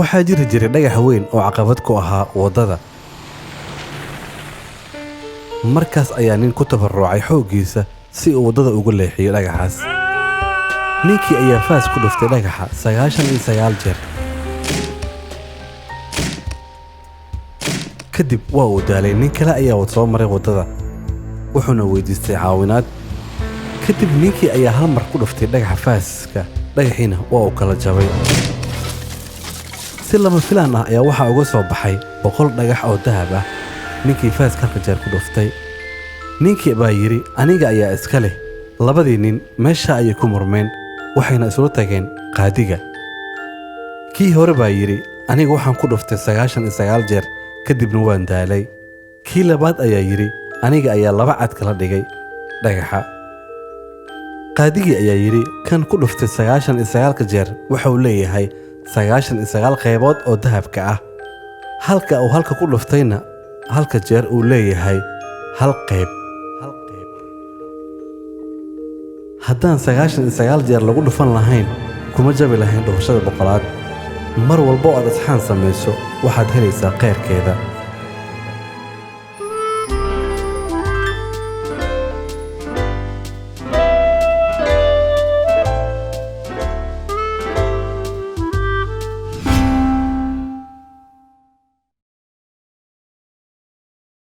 waxaa jiri jiray dhagax weyn oo caqabad ku ahaa waddada. markaas ayaa nin ku tabarucay xooggiisa si uu waddada ugu leexiyo dhagaxaas. ninkii ayaa faas ku dhuftay dhagaxa 99 jeer. kadib waa uu daalay. nin kale ayaa soo maray waddada wuxuuna weydiistay caawinaad. kadib ninkii ayaa hal mar ku dhuftay dhagaxa faaska, dhagaxiina waa uu kala jabay. si lama filaan ah ayaa waxaa uga soo baxay 100 dhagax oo dahab ah. ninkii faaska halka jeer ku dhuftay. ninkii baa yidhi aniga ayaa iska leh. labadii nin meesha ayay ku murmeen waxayna isula tageen qaadiga. kii hore baa yidhi aniga waxaan ku dhuftay 99 jeer kadibna waan daalay. kii labaad ayaa yidhi aniga ayaa 2 cad kala dhigay dhagaxa. qaadigii ayaa yidhi kan ku dhuftay 99 jeer wuxuu leeyahay 99 qaybood oo dahabka ah, halka uu halka ku dhuftayna halka jeer uu leeyahay hal qayb. haddaan 99 jeer lagu dhufan lahayn kuma jabi lahayn dhufashada 100aad. mar walba oo aad asxaan samayso waxaad helaysaa khayrkeeda.